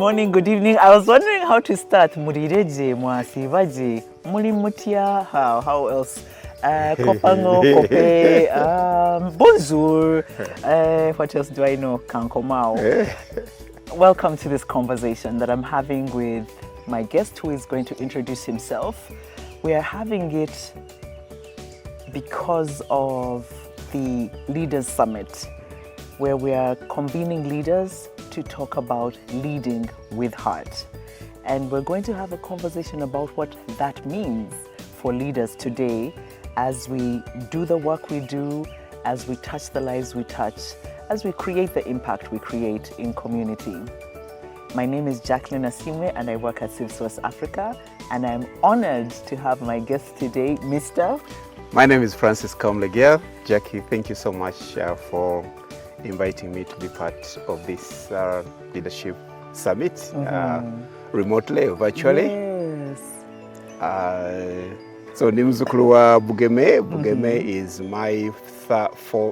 morning, good evening. I was wondering how to start. Murireje, mwasivaje, muri mutia, how else? Kopango, kope, bonjour. What else do I know? Kankomao. Welcome to this conversation that I'm having with my guest who is going to introduce himself. We are having it because of the Leaders Summit, where we are convening leaders to talk about leading with heart. And we're going to have a conversation about what that means for leaders today as we do the work we do, as we touch the lives we touch, as we create the impact we create in community. My name is Jacqueline Asiimwe and I work at CivSource Africa, and I'm honored to have my guest today, Mr. My name is Kamulegeya. Jackie, thank you so much for inviting me to be part of this leadership summit, remotely or virtually. Yes. So nimuzukulu wa Bugeme. Bugeme is my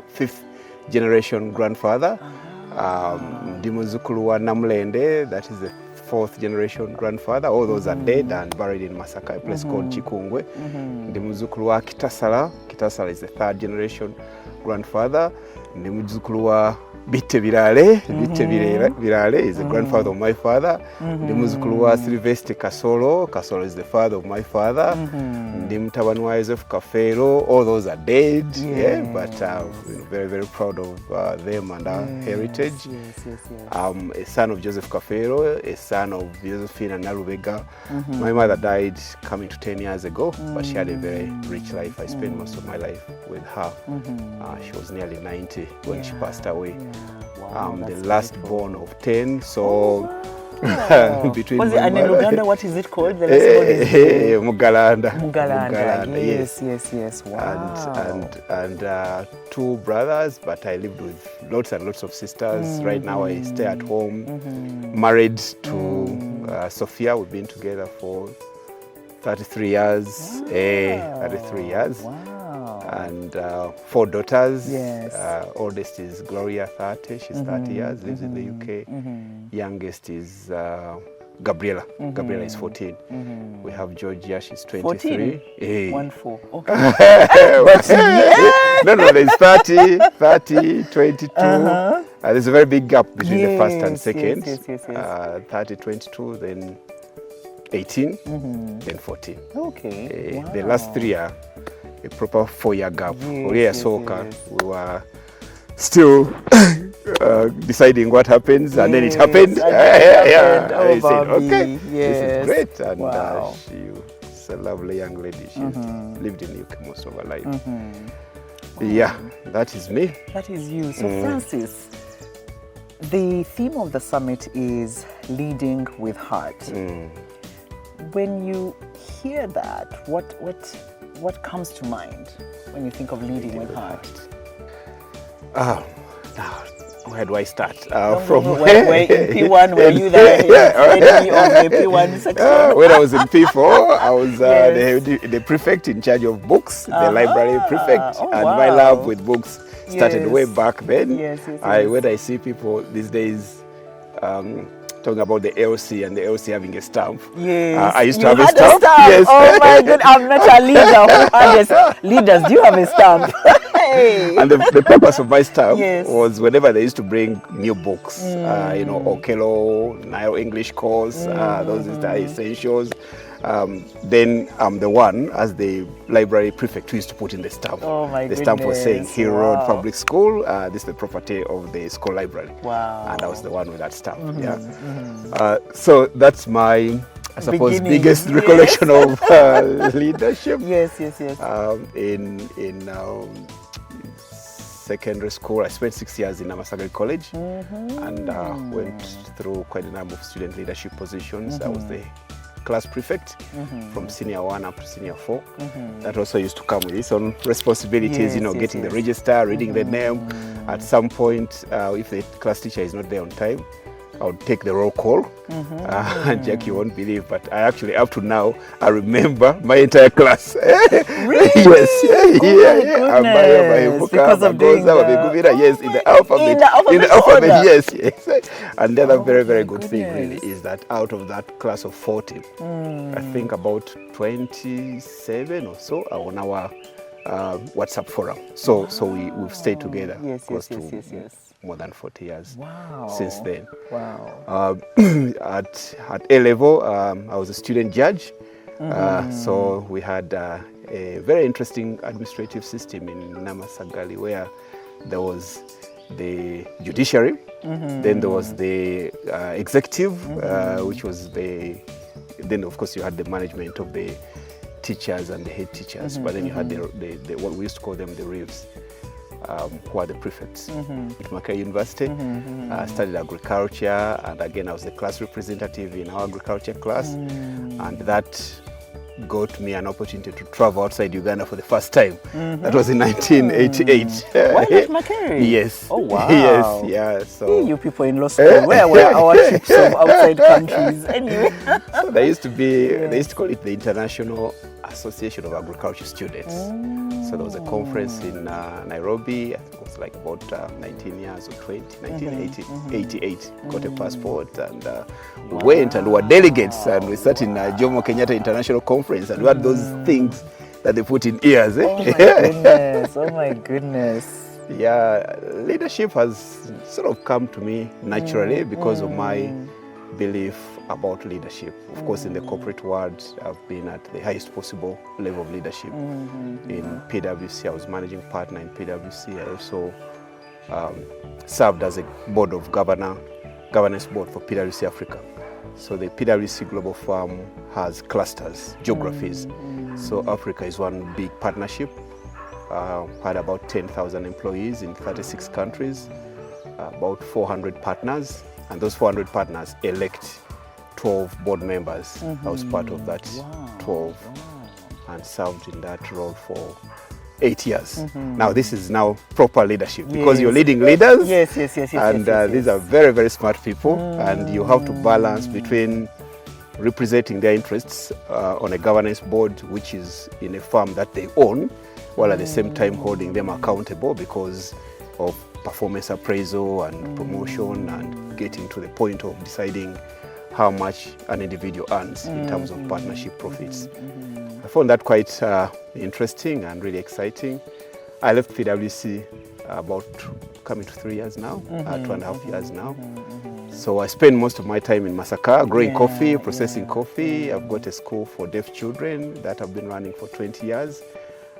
fifth generation grandfather. Ndimuzukulu wa Namulende, that is the fourth generation grandfather. All those are dead and buried in Masaka, a place called Chikungwe. Ndimuzukulu wa Kitasala. Kitasala is the third generation grandfather. Ndimuzukulu wa Bitte Birale. Bitte Birale is the grandfather of my father. Ndimuzukulu wa Sylvester Kasolo. Kasolo is the father of my father. Ndimtabani wa Joseph Kafero. All those are dead. Yeah, but we're very, very proud of them and our heritage. I'm a son of Joseph Kafero, a son of Josephine Narubega. My mother died coming to 10 years ago, but she had a very rich life. I spent most of my life with her. She was nearly 90 when she passed away. I'm the last born of 10, so between was it, and in Uganda, what is it called? The Mugalanda. Mugalanda. Yes. Wow. And two brothers, but I lived with lots and lots of sisters. Right now I stay at home, married to Sophia. We've been together for 33 years. 33 years. Wow. And 4 daughters. Yes. Oldest is Gloria, 30. She's 30 years, lives in the UK. Youngest is Gabriela. Gabriela is 14. We have Georgia, she's 23. 14? 1-4. Okay. No, there's 30, 22. There's a very big gap between the first and second. Yes. 30, 22, then 18, then 14. Okay. The last 3 are a proper 4-year gap. Yes. We were still deciding what happens, and then it happened. I said, okay, this is great. And she's a lovely young lady. She's lived in the UK most of her life. Yeah, that is me. That is you. So Francis, the theme of the summit is leading with heart. When you hear that, what comes to mind when you think of leading with heart? Now, where do I start? From where in P1, were you there? Of the P1 section? When I was in P4, I was the prefect in charge of books, the library prefect, and my love with books started way back then. When I see people these days talking about the LC and the LC having a stamp. I used to have a stamp. Yes. Oh my God, I've met a leader who had this. Leaders, do you have a stamp? And the purpose of my stamp was whenever they used to bring new books, Okello, Nile English course, those are the essentials. Then I'm the one, as the library prefect, who used to put in the stamp. Oh my The stamp was saying goodness. HeART Public School. This is the property of the school library. Wow. And I was the one with that stamp. So that's my, I suppose, biggest recollection of leadership. Yes. In secondary school, I spent 6 years in Masaka College and went through quite a number of student leadership positions. I was the class prefect from senior 1 up to senior 4. That also used to come with its own responsibilities, getting the register, reading the name. At some point, if the class teacher is not there on time, I would take the roll call. Jack, you won't believe, but I actually, up to now, I remember my entire class. Really? Yes. Because of doing yes, in the alphabet. In the alphabet, yes. And the other very good thing really is that out of that class of 40, I think about 27 or so are on our WhatsApp forum. So we've stayed together close to more than 40 years since then. Wow. At A level, I was a student judge. So we had a very interesting administrative system in Namasagali where there was the judiciary, then there was the executive, which was then of course you had the management of the teachers and the head teachers, but then you had the what we used to call them the reeves, who are the prefects. At Makerere University, I studied agriculture, and again I was the class representative in our agriculture class, and that got me an opportunity to travel outside Uganda for the first time. That was in 1988. Why not Makerere? Yes. Oh wow. Yes, yeah. So you people in law school, where were our trips of outside countries? Anyway. So they used to call it the International Association of Agriculture Students. So there was a conference in Nairobi. I think it was like about 19 years or 20, 1988. Got a passport and we went and we were delegates, and we sat in Jomo Kenyatta International Conference, and we had those things that they put in ears. Oh my goodness! Oh my goodness! Yeah, leadership has sort of come to me naturally because of my belief about leadership. Of course, in the corporate world, I've been at the highest possible level of leadership. In PwC, I was managing partner in PwC. I also served as a board of governance board for PwC Africa. So the PwC Global Firm has clusters, geographies. So Africa is one big partnership. Had about 10,000 employees in 36 countries, about 400 partners, and those 400 partners elect 12 board members. I was part of that 12 and served in that role for 8 years. Now this is now proper leadership because you're leading leaders. Yes. And these are very smart people, and you have to balance between representing their interests on a governance board, which is in a firm that they own, while at the same time holding them accountable because of performance appraisal and promotion and getting to the point of deciding how much an individual earns in terms of partnership profits. I found that quite interesting and really exciting. I left PwC about coming to 3 years now, 2.5 years now. So I spend most of my time in Masaka growing coffee, processing coffee. I've got a school for deaf children that I've been running for 20 years.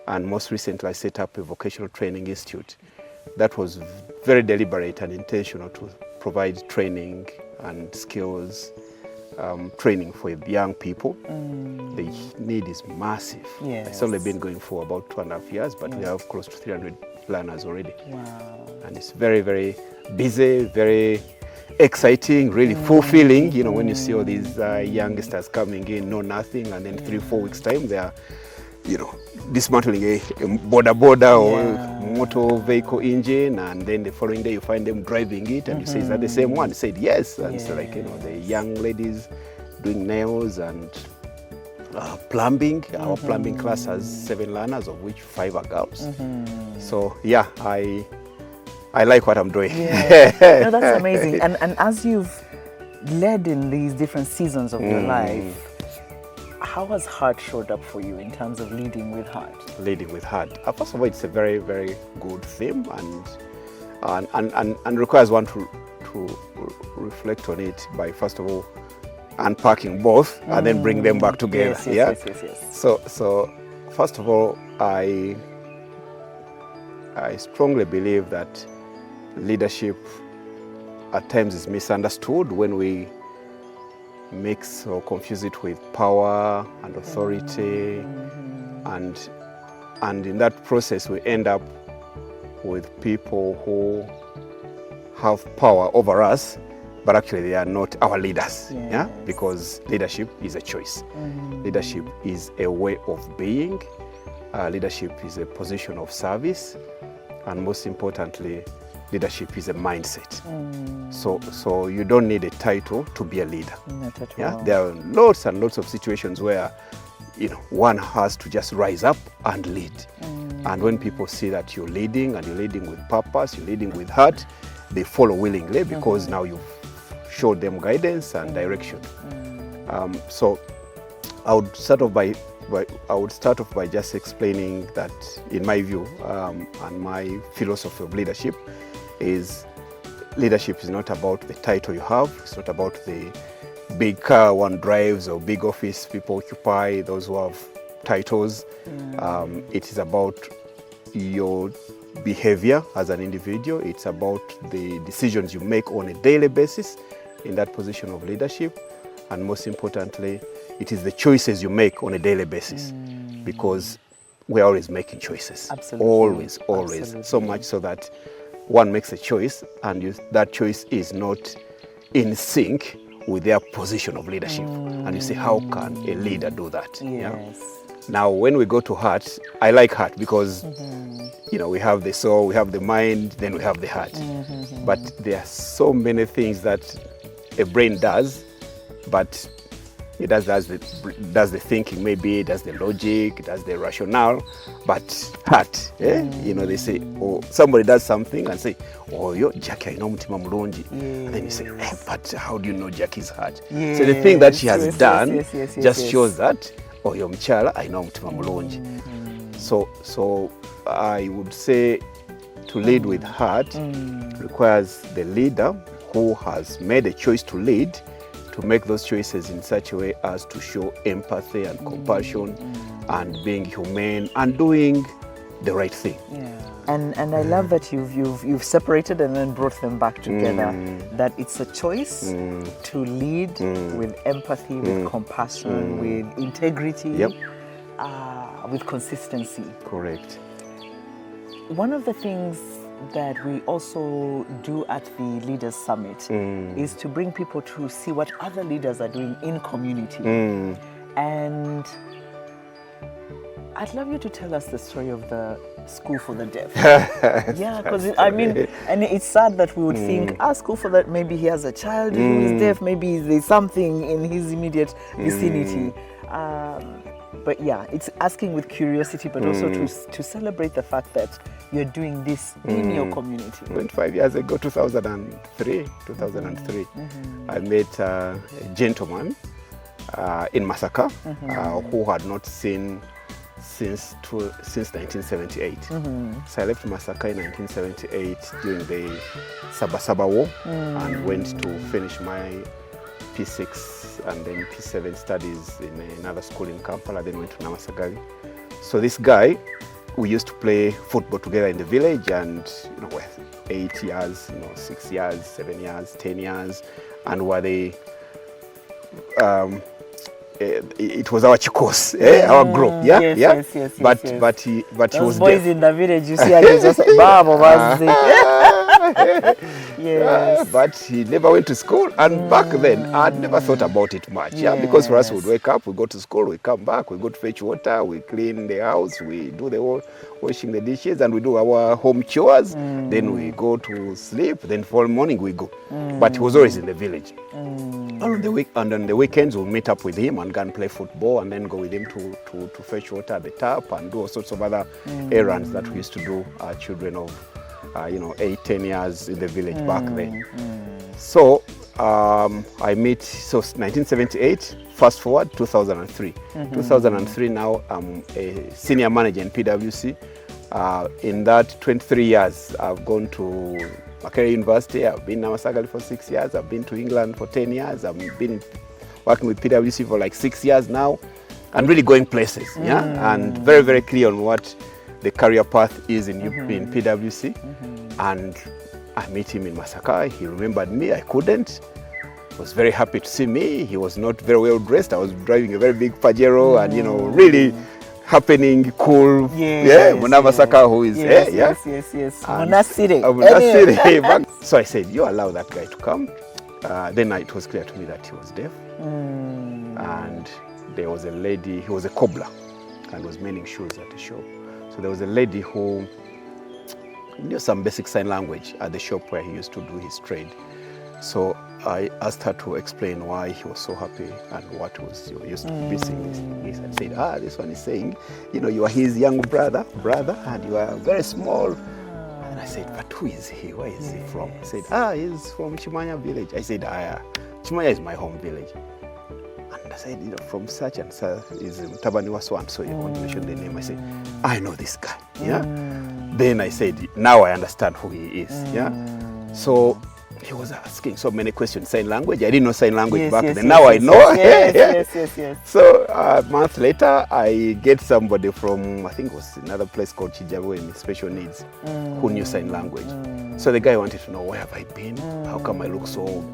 And most recently I set up a vocational training institute. That was very deliberate and intentional to provide training and skills training for young people. The need is massive. It's only been going for about 2.5 years, but we have close to 300 learners already. Wow. And it's very busy, very exciting, really fulfilling, you know, when you see all these youngsters coming in, know nothing, and then 3-4 weeks time they are, you know, dismantling a border or motor vehicle engine, and then the following day you find them driving it, and you say, is that the same one? They said yes. And so, like, you know, the young ladies doing nails and plumbing. Our plumbing class has 7 learners, of which 5 are girls. So yeah, I like what I'm doing. No, that's amazing. And as you've led in these different seasons of your life, how has HeART showed up for you in terms of leading with HeART? Leading with HeART. First of all, it's a very good theme, and requires one to reflect on it by first of all unpacking both and then bring them back together. Yes. So first of all, I strongly believe that leadership at times is misunderstood when we mix or confuse it with power and authority, and in that process we end up with people who have power over us, but actually they are not our leaders. Because leadership is a choice. Leadership is a way of being. Leadership is a position of service, and most importantly, leadership is a mindset. So you don't need a title to be a leader. Not at Yeah, all. there are lots and lots of situations where one has to just rise up and lead. And when people see that you're leading and you're leading with purpose, you're leading with heart, they follow willingly because now you've showed them guidance and direction. So I would start off by just explaining that, in my view, and my philosophy of leadership is not about the title you have. It's not about the big car one drives or big office people occupy, those who have titles. It is about your behavior as an individual. It's about the decisions you make on a daily basis in that position of leadership. And most importantly, it is the choices you make on a daily basis, because we're always making choices. Absolutely. Always. Absolutely. So much so that one makes a choice and that choice is not in sync with their position of leadership. And you say, how can a leader do that? Yes. Now, when we go to heart, I like heart because, we have the soul, we have the mind, then we have the heart. But there are so many things that a brain does, but it does the thinking, maybe it does the logic, it does the rationale, but heart, they say, or somebody does something and say, oh, yo, Jackie, I know mutima mulungi. And then you say, but how do you know Jackie's heart? Yes. So the thing that she has done yes. shows that, oh, yo, mchala, I know mutima mulungi. So I would say to lead with heart requires the leader who has made a choice to lead, to make those choices in such a way as to show empathy and compassion and being humane and doing the right thing. Yeah. And I love that you've separated and then brought them back together. That it's a choice to lead with empathy, with compassion, with integrity, with consistency. Correct. One of the things that we also do at the Leaders Summit is to bring people to see what other leaders are doing in community. And I'd love you to tell us the story of the School for the Deaf. Yeah, because and it's sad that we would think, School for that, maybe he has a child who is deaf, maybe there's something in his immediate vicinity. But yeah, it's asking with curiosity, but also to celebrate the fact that you're doing this in your community. 25 years ago, 2003, I met a gentleman in Masaka who had not seen since 1978. So I left Masaka in 1978 during the Saba War and went to finish my P6 and then P7 studies in another school in Kampala, then went to Namasagari. So this guy, we used to play football together in the village, and 8 years, 6 years, 7 years, 10 years, and were they it was our chikos, our group, Yes. But he was boys deaf. in the village, you see, I just yes. But he never went to school, and back then I'd never thought about it much. Because for us, we'd wake up, we go to school, we come back, we go to fetch water, we clean the house, we do the washing the dishes, and we do our home chores. Then we go to sleep. Then for morning we go. But he was always in the village. And on the weekends we'll meet up with him and go and play football, and then go with him to fetch water at the tap and do all sorts of other errands that we used to do, children of 8, 10 years in the village back then. So I met, 1978, fast forward 2003. 2003 now I'm a senior manager in PwC. In that 23 years, I've gone to Makerere University, I've been in Namasagari for 6 years, I've been to England for 10 years, I've been working with PwC for like 6 years now, and really going places, and very, very clear on what the career path is in PwC. And I met him in Masaka. He remembered me. I couldn't. Was very happy to see me. He was not very well dressed. I was driving a very big Pajero, and really happening, cool. Masaka, who is yes. Monasiri. So I said, you allow that guy to come. Then it was clear to me that he was deaf. And there was a lady, he was a cobbler and was mending shoes at the shop. So there was a lady who knew some basic sign language at the shop where he used to do his trade. So I asked her to explain why he was so happy and what was used to missing this. I said, this one is saying, you are his young brother, and you are very small. And I said, but who is he? Where is he from? He said, he's from Chimanya village. I said, Chimanya is my home village. And I said, from such and such is Tabaniwa Swan. So you want to mention the name. I said, I know this guy. Yeah. Then I said, now I understand who he is. Yeah. So he was asking so many questions, sign language. I didn't know sign language back then. Now I know. Yes. So a month later, I get somebody from, I think it was another place called Chijabu in special needs, who knew sign language. So the guy wanted to know, where have I been? How come I look so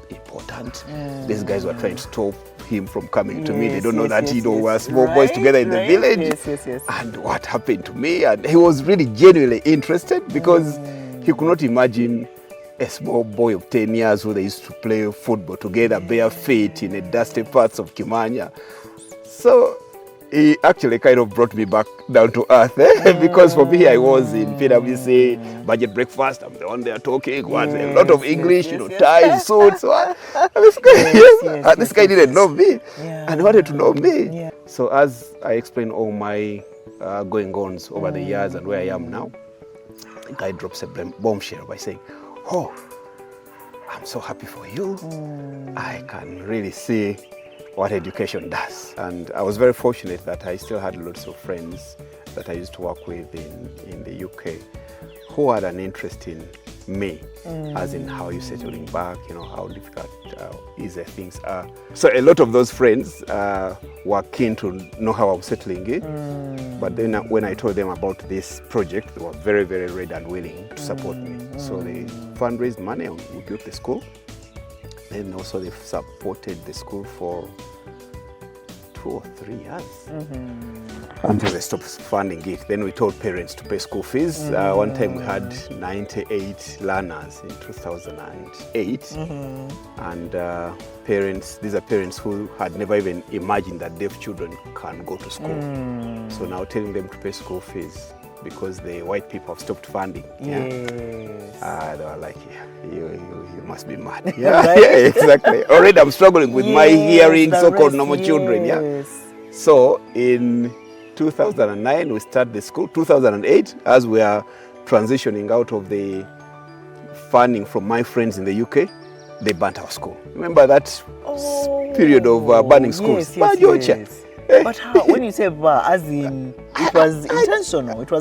important? These guys were trying to stop him from coming to me. They don't know that we're small boys together in the village. And what happened to me? And he was really genuinely interested because he could not imagine a small boy of 10 years who they used to play football together, bare feet in the dusty parts of Kimanya. So he actually kind of brought me back down to earth because for me I was in PwC, budget breakfast, I'm the one there talking, a lot of English, ties, suits. This guy didn't know me and wanted to know me. So as I explained all my going-ons over the years and where I am now, the guy drops a bombshell by saying, I'm so happy for you. I can really see what education does. And I was very fortunate that I still had lots of friends that I used to work with in the UK who had an interest in me, as in how you're settling back, how difficult, easy things are. So a lot of those friends were keen to know how I'm settling in. But then when I told them about this project, they were very, very ready and willing to support me. So they fundraised money and we built the school. Then also they supported the school for 2 or 3 years until they stopped funding it. Then we told parents to pay school fees. One time we had 98 learners in 2008, and these are parents who had never even imagined that deaf children can go to school. So now telling them to pay school fees because the white people have stopped funding. They were like, you must be mad. Exactly. Already I'm struggling with my hearing, so-called normal children. So in 2009 we started the school. 2008, as we are transitioning out of the funding from my friends in the UK, they burnt our school. Remember that period of burning schools? But how, when you say as in, it was intentional, it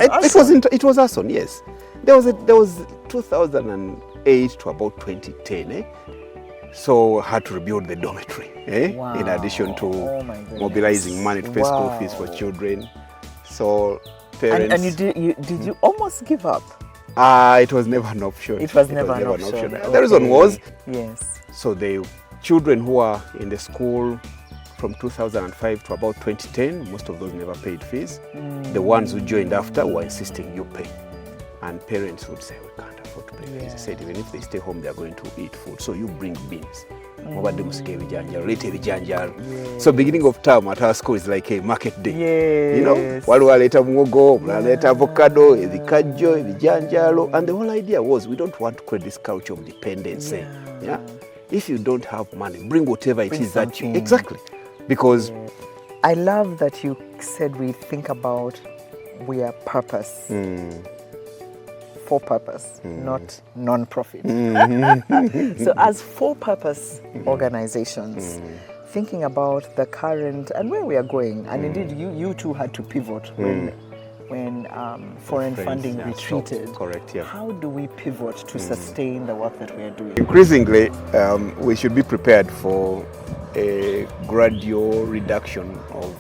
was arson, yes. There was 2008 to about 2010, So I had to rebuild the dormitory, in addition to mobilizing money to pay school fees for children. So parents... And did you almost give up? It was never an option. It was never an option. The reason was, yes. So the children who are in the school from 2005 to about 2010, most of those never paid fees. The ones who joined after were insisting you pay. And parents would say, we can't afford to pay fees. I said, even if they stay home, they are going to eat food. So you bring beans. So beginning of term at our school is like a market day. Waliwo aleta muwogo, aleta avocado, ebikajjo, ebijanjalo. And the whole idea was we don't want to create this culture of dependency. If you don't have money, bring whatever it is that you... Exactly. Because... I love that you said we think about our purpose. For purpose, not non-profit. So as for-purpose organizations, thinking about the current and where we are going, and indeed you too had to pivot when foreign funding retreated. Correct, yeah. How do we pivot to sustain the work that we are doing? Increasingly, we should be prepared for a gradual reduction of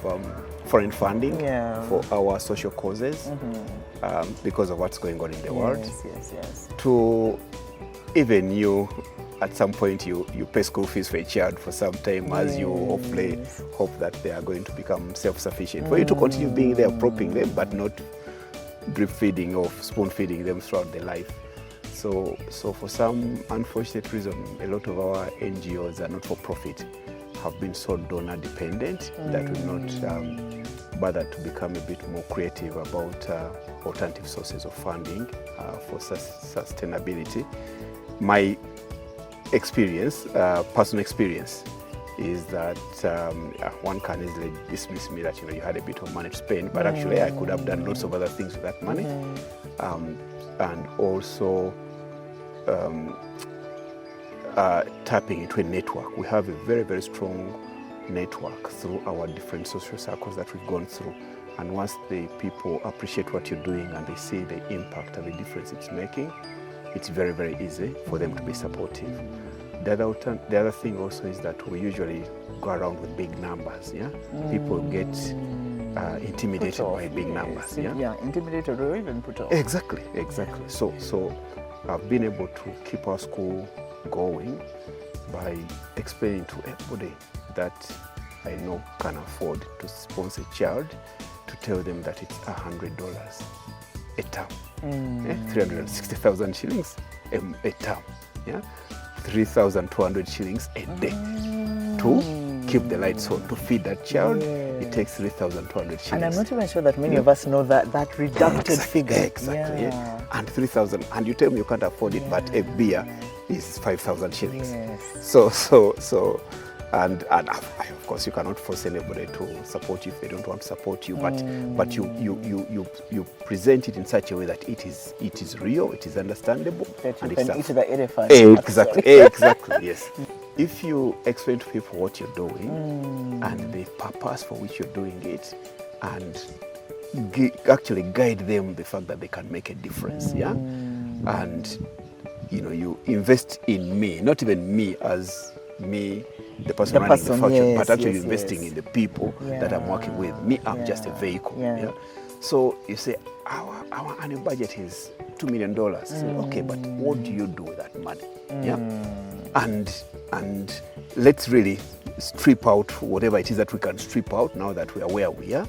foreign funding for our social causes because of what's going on in the world. Yes. To even you, at some point, you pay school fees for a child for some time as you hopefully hope that they are going to become self-sufficient. For you to continue being there, propping them, but not drip feeding or spoon feeding them throughout their life. So for some unfortunate reason, a lot of our NGOs are not for profit, have been so donor dependent that we've not bothered to become a bit more creative about alternative sources of funding for sustainability. My experience, personal experience, is that one can easily dismiss me that you had a bit of money to spend, but actually I could have done lots of other things with that money, and also tapping into a network. We have a very, very strong network through our different social circles that we've gone through, and once the people appreciate what you're doing and they see the impact and the difference it's making, it's very, very easy for them to be supportive. The other thing also is that we usually go around with big numbers. Yeah, people get intimidated by big numbers. Yeah, intimidated or even put off. Exactly. So I've been able to keep our school going by explaining to everybody that I know can afford to sponsor a child, to tell them that it's $100 a term, 360,000 shillings a term, 3,200 shillings a day to keep the lights on, to feed that child. It takes 3,200 shillings. And I'm not even sure that many of us know that reducted figure. Exactly. And 3,000, and you tell me you can't afford it, but a beer is 5,000 shillings. So and of course you cannot force anybody to support you if they don't want to support you, but you present it in such a way that it is real, it is understandable, that you and can eat the elephant. Exactly. Yes. If you explain to people what you're doing and the purpose for which you're doing it, and actually guide them the fact that they can make a difference, and you invest in me, not even me as me, the person running the function, but actually investing in the people that I'm working with. Me, I'm just a vehicle. So you say our annual budget is $2 million. Say, okay, but what do you do with that money? And let's really strip out whatever it is that we can strip out now that we are where we are,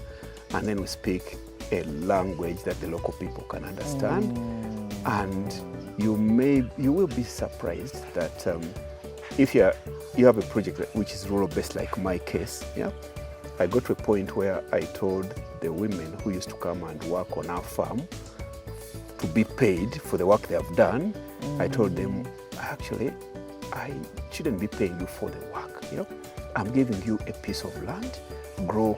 and then we speak a language that the local people can understand. And you will be surprised that if you have a project which is rural-based, like my case, I got to a point where I told the women who used to come and work on our farm to be paid for the work they have done. I told them, actually, I shouldn't be paying you for the work. I'm giving you a piece of land, grow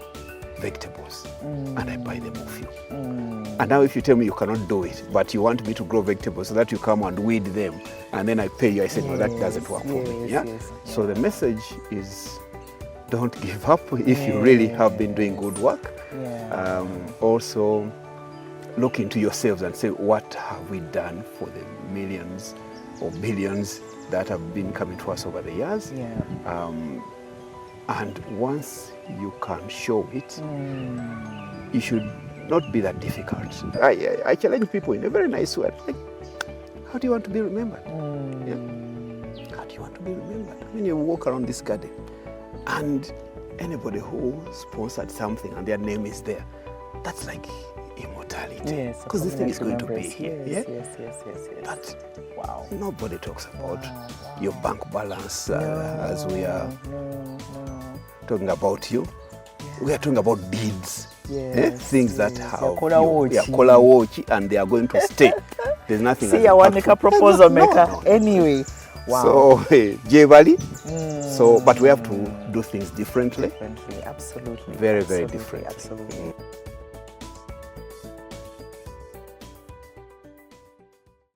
vegetables, and I buy them off you. And now if you tell me you cannot do it, but you want me to grow vegetables so that you come and weed them, and then I pay you, I said, no, that doesn't work for me. So the message is, don't give up if you really have been doing good work. Also, look into yourselves and say, what have we done for the millions or billions that have been coming to us over the years? And once you can show it, you should not be that difficult. I challenge people in a very nice way. Like, how do you want to be remembered? How do you want to be remembered? I mean, you walk around this garden, and anybody who sponsored something and their name is there, that's like immortality. Because this thing is going to be here. But wow, nobody talks about your bank balance as we are talking about you. We are talking about deeds. Things that have kola watch, and they are going to stay. There's nothing. See, I want to make a proposal, maker. Anyway, wow. So, Jevali. So, but we have to do things differently. Absolutely. Very, very different. Absolutely.